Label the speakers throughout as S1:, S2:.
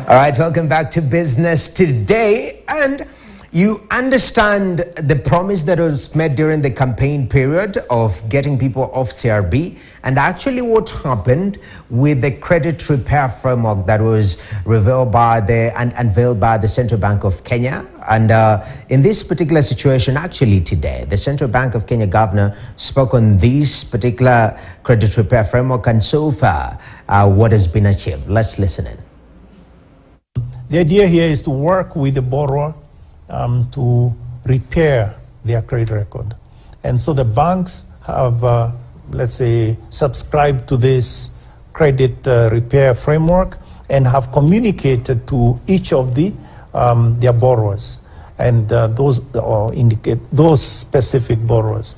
S1: All right, welcome back to Business Today. And you understand the promise that was made during the campaign period of getting people off CRB, and actually what happened with the credit repair framework that was revealed by and unveiled by the Central Bank of Kenya. And in this particular situation, actually today, the Central Bank of Kenya governor spoke on this particular credit repair framework and so far what has been achieved. Let's listen in.
S2: The idea here is to work with the borrower to repair their credit record. And so the banks have, let's say, subscribed to this credit repair framework and have communicated to each of their borrowers, and indicate those specific borrowers,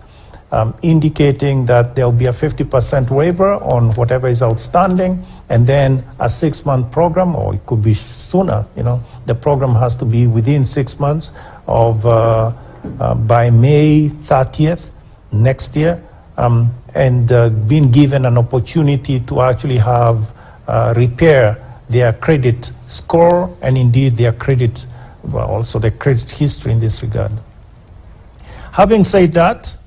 S2: indicating that there will be a 50% waiver on whatever is outstanding, and then a 6-month program, or it could be sooner. The program has to be within 6 months of by May 30th next year, and being given an opportunity to actually have repair their credit score and indeed their credit, also their credit history in this regard. Having said that,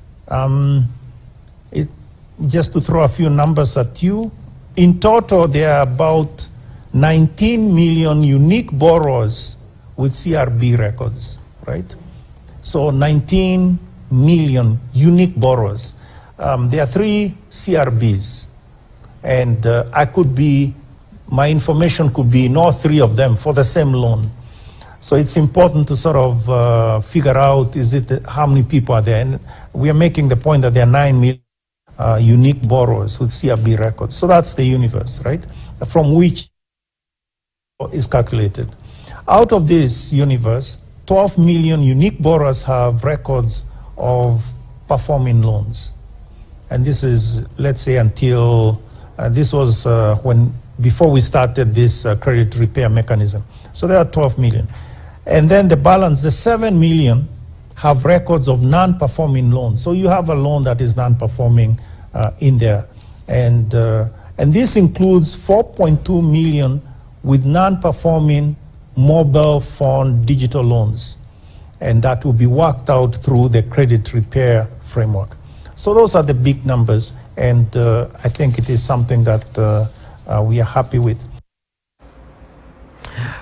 S2: just to throw a few numbers at you, in total there are about 19 million unique borrowers with CRB records, right? So 19 million unique borrowers. There are 3 CRBs, and my information could be in all 3 of them for the same loan. So it's important to sort of figure out how many people are there. And we are making the point that there are 9 million unique borrowers with CRB records. So that's the universe, right? From which is calculated. Out of this universe, 12 million unique borrowers have records of performing loans. And this is, let's say, until this was before we started this credit repair mechanism. So there are 12 million. And then the balance, the 7 million, have records of non-performing loans. So you have a loan that is non-performing in there. And this includes 4.2 million with non-performing mobile phone digital loans. And that will be worked out through the credit repair framework. So those are the big numbers. And I think it is something that we are happy with.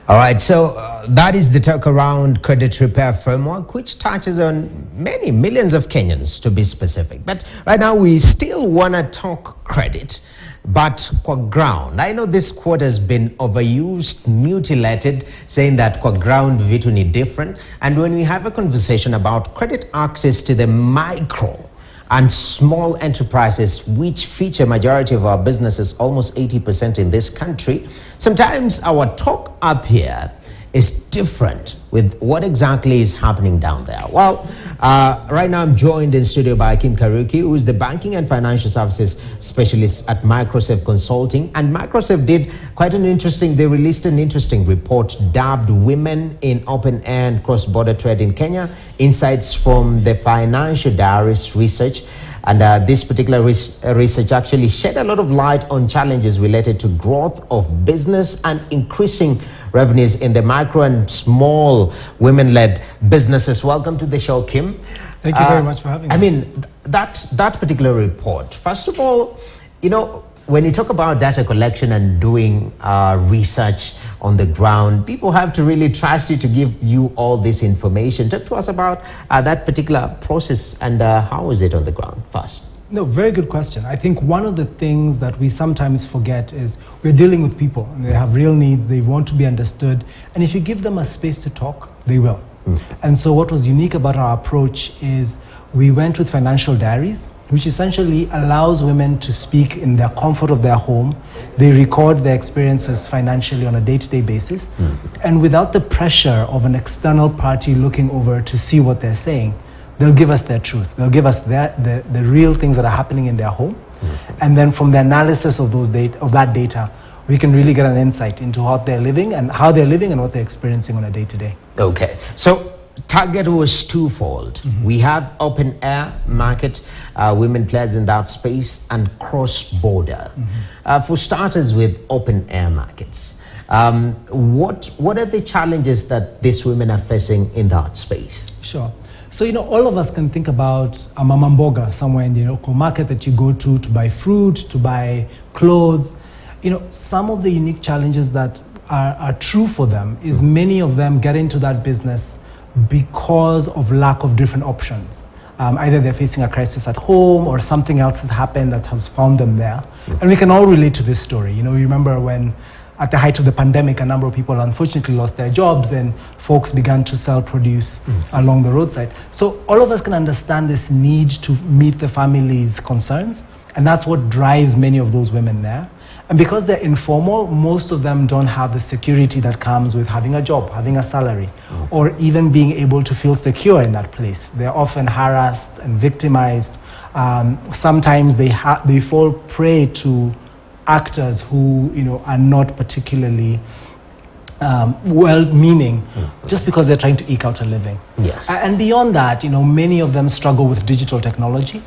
S1: All right, so that is the talk around credit repair framework, which touches on many millions of Kenyans, to be specific. But right now, we still want to talk credit, but kwa ground. I know this quote has been overused, mutilated, saying that kwa ground vitu ni different. And when we have a conversation about credit access to the micro and small enterprises, which feature majority of our businesses, almost 80% in this country, sometimes our talk up here is different with what exactly is happening down there. Well, right now I'm joined in studio by Kim Karuki, who is the banking and financial services specialist at Microsoft Consulting. And Microsoft did they released an interesting report dubbed Women in Open Air and Cross-Border Trade in Kenya, Insights from the Financial Diaries Research. And this particular research actually shed a lot of light on challenges related to growth of business and increasing revenues in the micro and small women-led businesses. Welcome to the show, Kim.
S3: Thank you very much for having me.
S1: I mean, that particular report, first of all, when you talk about data collection and doing research on the ground, people have to really trust you to give you all this information. Talk to us about that particular process and how is it on the ground first?
S3: No, very good question. I think one of the things that we sometimes forget is we're dealing with people and they have real needs, they want to be understood. And if you give them a space to talk, they will. And so what was unique about our approach is we went with financial diaries, which essentially allows women to speak in the comfort of their home. They record their experiences financially on a day-to-day basis. And without the pressure of an external party looking over to see what they're saying, they'll give us their truth. They'll give us the real things that are happening in their home. And then from the analysis of that data, we can really get an insight into how they're living and what they're experiencing on a day-to-day.
S1: Okay. So target was twofold. We have open air market, women players in that space, and cross-border. For starters with open air markets, What are the challenges that these women are facing in that space?
S3: Sure. So, all of us can think about a mama mboga somewhere in the local market that you go to buy fruit, to buy clothes. Some of the unique challenges that are true for them is many of them get into that business because of lack of different options. Either they're facing a crisis at home or something else has happened that has found them there. And we can all relate to this story. You remember when at the height of the pandemic, a number of people unfortunately lost their jobs and folks began to sell produce along the roadside. So all of us can understand this need to meet the family's concerns, and that's what drives many of those women there. And because they're informal, most of them don't have the security that comes with having a job, having a salary, or even being able to feel secure in that place. They're often harassed and victimized. Sometimes they fall prey to actors who are not particularly well-meaning, just because they're trying to eke out a living.
S1: Yes.
S3: And beyond that, many of them struggle with digital technology.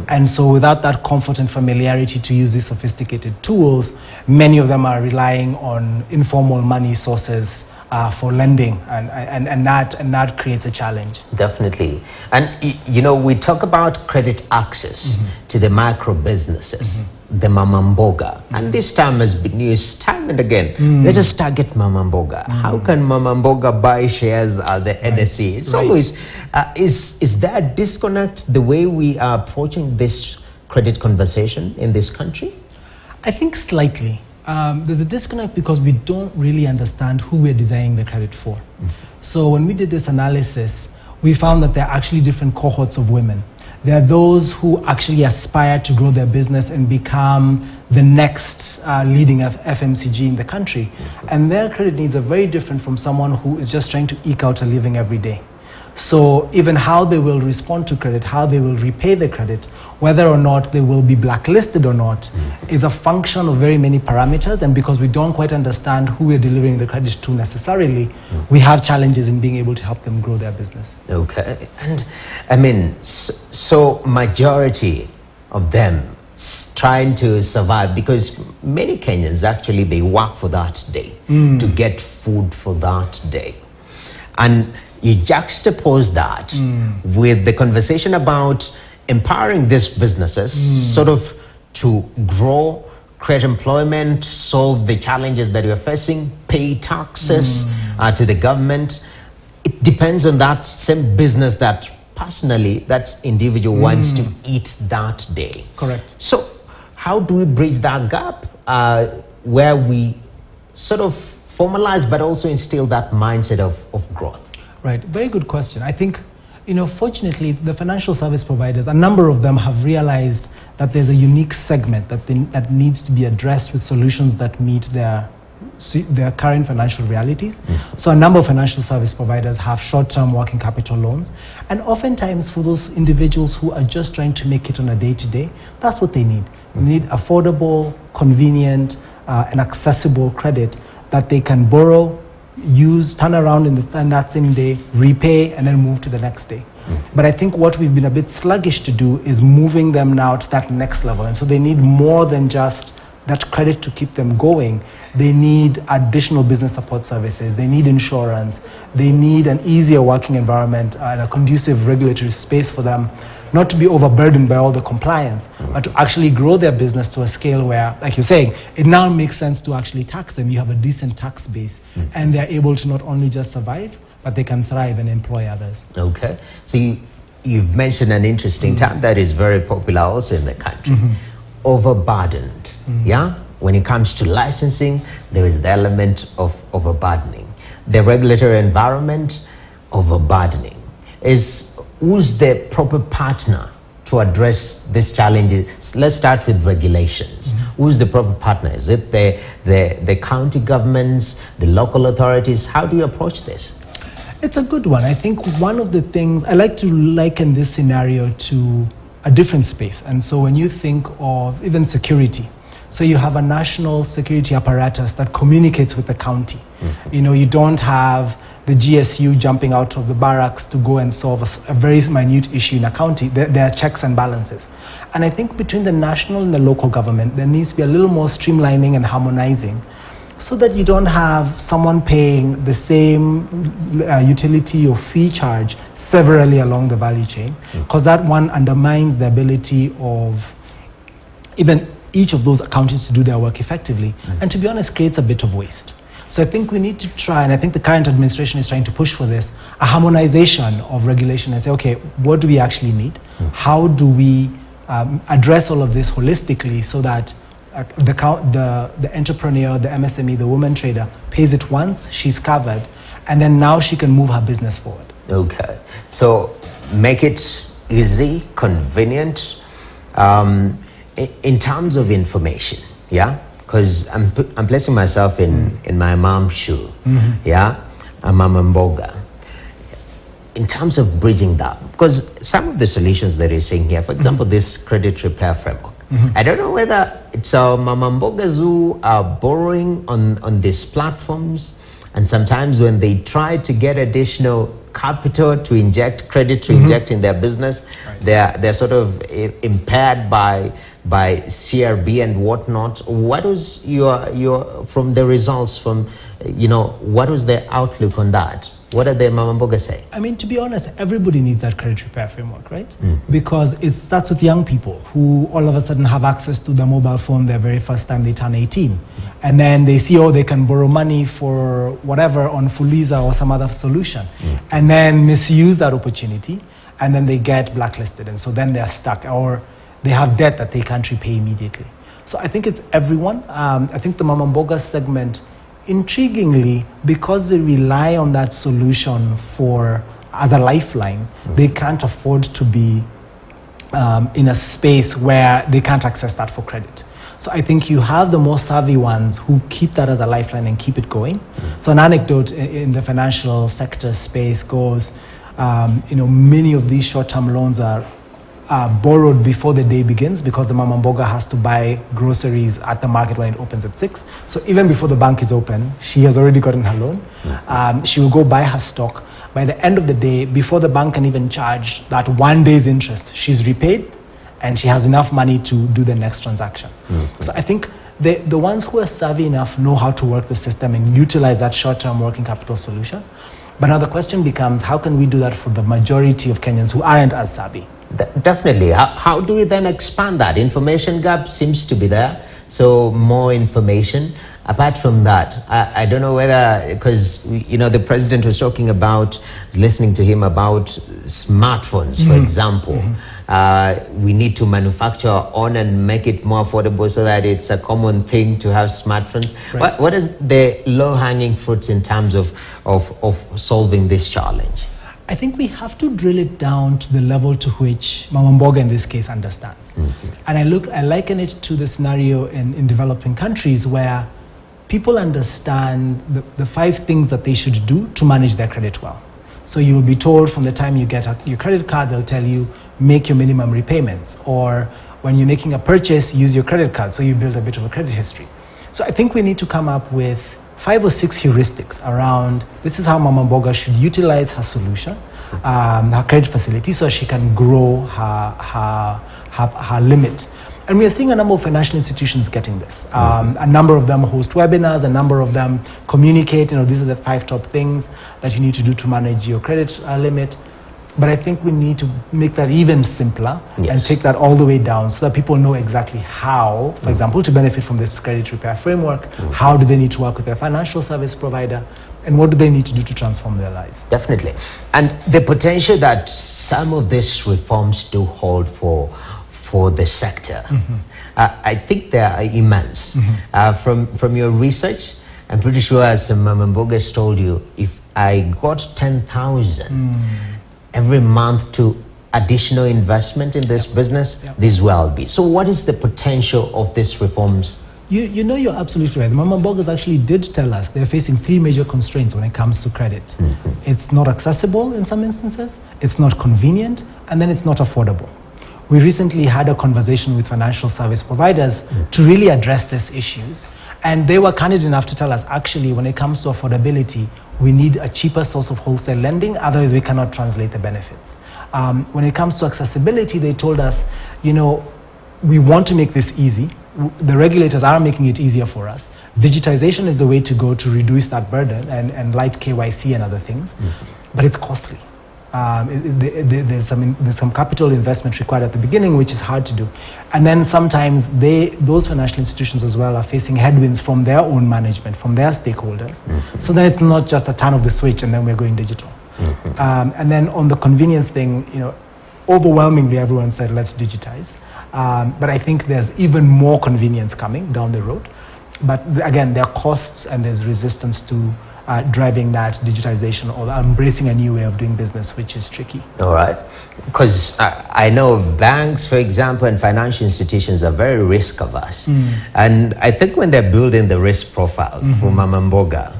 S3: And so without that comfort and familiarity to use these sophisticated tools, many of them are relying on informal money sources for lending, and that creates a challenge.
S1: Definitely. And we talk about credit access to the micro businesses, the mama mboga, and this term has been used time and again. Let us target mama mboga. How can mama mboga buy shares at the NSE? It's always is there a disconnect the way we are approaching this credit conversation in this country?
S3: I think slightly. There's a disconnect because we don't really understand who we're designing the credit for. So when we did this analysis, we found that there are actually different cohorts of women. There are those who actually aspire to grow their business and become the next leading FMCG in the country. And their credit needs are very different from someone who is just trying to eke out a living every day. So even how they will respond to credit, how they will repay the credit, whether or not they will be blacklisted or not, is a function of very many parameters. And because we don't quite understand who we're delivering the credit to necessarily, we have challenges in being able to help them grow their business.
S1: Okay. And I mean, so majority of them trying to survive, because many Kenyans actually, they work for that day to get food for that day. And you juxtapose that with the conversation about empowering these businesses sort of to grow, create employment, solve the challenges that you're facing, pay taxes to the government. It depends on that same business that personally that individual wants to eat that day.
S3: Correct.
S1: So how do we bridge that gap where we sort of formalize but also instill that mindset of growth?
S3: Right, very good question. I think, fortunately, the financial service providers, a number of them have realized that there's a unique segment that needs to be addressed with solutions that meet their current financial realities. So a number of financial service providers have short-term working capital loans. And oftentimes for those individuals who are just trying to make it on a day-to-day, that's what they need. They need affordable, convenient, and accessible credit that they can borrow, use, turn around in that same day, repay, and then move to the next day. But I think what we've been a bit sluggish to do is moving them now to that next level. And so they need more than just that credit to keep them going. They need additional business support services. They need insurance. They need an easier working environment and a conducive regulatory space for them, not to be overburdened by all the compliance, but to actually grow their business to a scale where, like you're saying, it now makes sense to actually tax them. You have a decent tax base, and they're able to not only just survive, but they can thrive and employ others.
S1: Okay. So you've mentioned an interesting term that is very popular also in the country. Overburdened. Yeah? When it comes to licensing, there is the element of overburdening. The regulatory environment, overburdening. Who's the proper partner to address these challenges? Let's start with regulations. Who's the proper partner? Is it the county governments, the local authorities? How do you approach this?
S3: It's a good one. I think one of the things, I like to liken this scenario to a different space. And so when you think of even security, so you have a national security apparatus that communicates with the county. You don't have the GSU jumping out of the barracks to go and solve a very minute issue in a county. There are checks and balances. And I think between the national and the local government, there needs to be a little more streamlining and harmonizing so that you don't have someone paying the same utility or fee charge severally along the value chain, because that one undermines the ability of even each of those accountants to do their work effectively, and to be honest, creates a bit of waste. So I think we need to try, and I think the current administration is trying to push for this, a harmonization of regulation and say, okay, what do we actually need? How do we address all of this holistically so that the entrepreneur, the MSME, the woman trader pays it once, she's covered, and then now she can move her business forward.
S1: Okay, so make it easy, convenient, in terms of information, yeah? Because I'm placing myself in my mom's shoe, yeah? I'm Mama Mboga. In terms of bridging that, because some of the solutions that you're seeing here, for example, this credit repair framework, I don't know whether it's Mama Mbogas who are borrowing on these platforms, and sometimes when they try to get additional capital to inject credit to inject in their business, they're sort of impaired by CRB and whatnot. What was your from the results from, what was the outlook on that? What did the Mama Mboga say?
S3: I mean, to be honest, everybody needs that credit repair framework, right? Because it starts with young people who all of a sudden have access to the mobile phone the very first time they turn 18. And then they see, they can borrow money for whatever on Fuliza or some other solution. And then misuse that opportunity. And then they get blacklisted. And so then they're stuck, or they have debt that they can't repay immediately. So I think it's everyone. I think the Mama Mboga segment, intriguingly, because they rely on that solution as a lifeline, they can't afford to be in a space where they can't access that for credit. So I think you have the more savvy ones who keep that as a lifeline and keep it going. So an anecdote in the financial sector space goes, many of these short-term loans are borrowed before the day begins, because the Mama Mboga has to buy groceries at the market when it opens at 6. So even before the bank is open, she has already gotten her loan. She will go buy her stock. By the end of the day, before the bank can even charge that 1 day's interest, she's repaid and she has enough money to do the next transaction. So I think the ones who are savvy enough know how to work the system and utilize that short-term working capital solution. But now the question becomes, how can we do that for the majority of Kenyans who aren't as savvy?
S1: Definitely. How do we then expand that? Information gap seems to be there, so more information. Apart from that, I don't know whether, because the president was talking about, listening to him about smartphones, for example. We need to manufacture on and make it more affordable so that it's a common thing to have smartphones. Right. What is the low-hanging fruits in terms of solving this challenge?
S3: I think we have to drill it down to the level to which Mama Mboga in this case understands. And I liken it to the scenario in developing countries where people understand the 5 things that they should do to manage their credit well. So you will be told from the time you get your credit card, they'll tell you, make your minimum repayments. Or when you're making a purchase, use your credit card, so you build a bit of a credit history. So I think we need to come up with 5 or 6 heuristics around, this is how Mama Mboga should utilize her solution, her credit facility, so she can grow her limit. And we are seeing a number of financial institutions getting this. A number of them host webinars, a number of them communicate, these are the 5 top things that you need to do to manage your credit limit. But I think we need to make that even simpler and take that all the way down so that people know exactly how, for example, to benefit from this credit repair framework, how do they need to work with their financial service provider, and what do they need to do to transform their lives.
S1: Definitely. And the potential that some of these reforms do hold for the sector, I think they are immense. From your research, I'm pretty sure, as Mama Mboga has told you, if I got 10,000 every month to additional investment in this business, this will be. So what is the potential of these reforms?
S3: You're absolutely right. The Mama Mbogas actually did tell us they're facing 3 major constraints when it comes to credit. It's not accessible in some instances, it's not convenient, and then it's not affordable. We recently had a conversation with financial service providers to really address these issues. And they were candid enough to tell us, actually, when it comes to affordability, we need a cheaper source of wholesale lending, otherwise we cannot translate the benefits. When it comes to accessibility, they told us, we want to make this easy, the regulators are making it easier for us. Digitization is the way to go to reduce that burden and light KYC and other things, but it's costly. There's some capital investment required at the beginning, which is hard to do. And then sometimes those financial institutions as well are facing headwinds from their own management, from their stakeholders. So then it's not just a turn of the switch and then we're going digital. And then on the convenience thing, overwhelmingly everyone said, let's digitize. But I think there's even more convenience coming down the road. But again, there are costs and there's resistance to driving that digitization or embracing a new way of doing business, which is tricky.
S1: All right. Because I know banks, for example, and financial institutions are very risk averse. And I think when they're building the risk profile for Mama Mboga,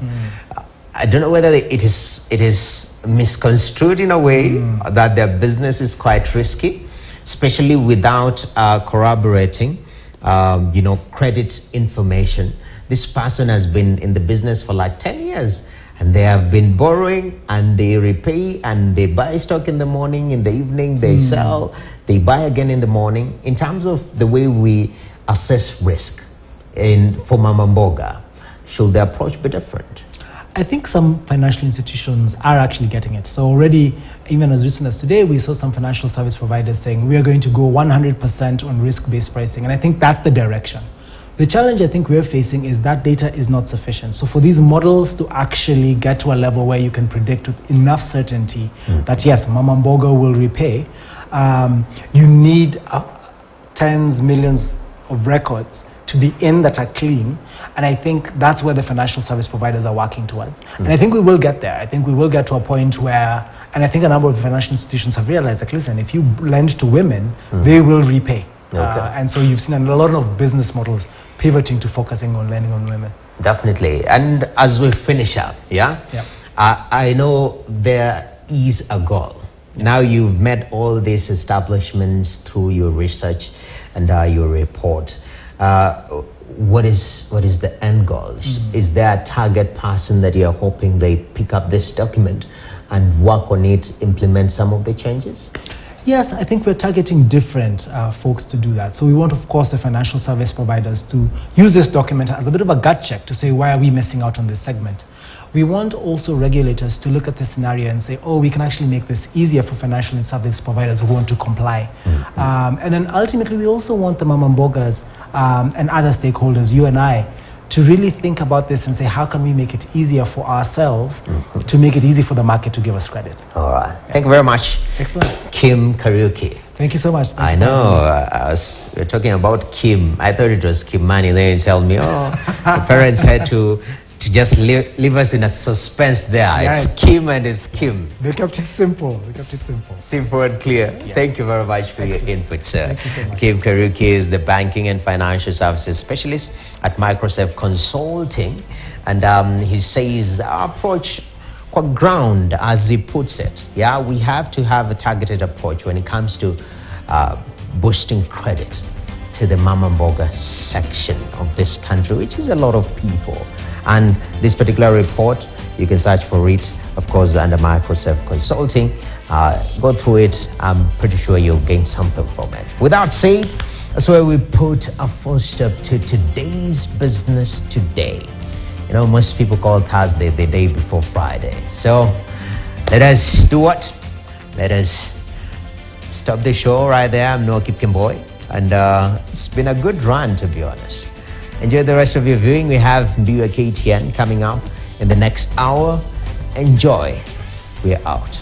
S1: I don't know whether it is misconstrued in a way that their business is quite risky, especially without corroborating credit information. This person has been in the business for like 10 years and they have been borrowing and they repay and they buy stock in the morning, in the evening they sell, they buy again in the morning. In terms of the way we assess risk for Mama Mboga, should the approach be different?
S3: I think some financial institutions are actually getting it. So already, even as recent as today, we saw some financial service providers saying we are going to go 100% on risk-based pricing. And I think that's the direction. The challenge I think we're facing is that data is not sufficient. So for these models to actually get to a level where you can predict with enough certainty that yes, Mama Mboga will repay, you need tens, millions of records to be in that are clean. And I think that's where the financial service providers are working towards. And I think we will get there. I think we will get to a point where, and I think a number of financial institutions have realized, like, listen, if you lend to women, they will repay. And so you've seen a lot of business models pivoting to focusing on lending on women.
S1: Definitely. And as we finish up, I know there is a goal. Now you've met all these establishments through your research and your report. What is the end goal? Is there a target person that you're hoping they pick up this document and work on it, implement some of the changes?
S3: Yes, I think we're targeting different folks to do that. So we want, of course, the financial service providers to use this document as a bit of a gut check to say, why are we missing out on this segment? We want also regulators to look at this scenario and say, oh, we can actually make this easier for financial service providers who want to comply. And then ultimately, we also want the Mama Mbogas and other stakeholders, you and I, to really think about this and say, how can we make it easier for ourselves to make it easy for the market to give us credit? All right.
S1: Thank you very much.
S3: Excellent.
S1: Kim Kariuki.
S3: Thank you so much.
S1: I know. We're talking about Kim. I thought it was Kimani. Then you tell me, oh, the parents had to just leave us in a suspense there. It's Kim and it's Kim.
S3: They kept it simple.
S1: Simple and clear. Yeah. Thank you very much for your input, sir.
S3: Thank you so much.
S1: Kim Kariuki is the banking and financial services specialist at Microsoft Consulting. And he says our approach quite ground, as he puts it. Yeah, we have to have a targeted approach when it comes to boosting credit to the Mama Mboga section of this country, which is a lot of people. And this particular report, you can search for it, of course, under Microsoft Consulting. Go through it. I'm pretty sure you'll gain something from it. With that said, that's where we put a full stop to today's business today. You know, most people call Thursday the day before Friday. So let us do what? Let us stop the show right there. I'm Noah Kipkemboy. And it's been a good run, to be honest. Enjoy the rest of your viewing. We have KTN coming up in the next hour. Enjoy. We're out.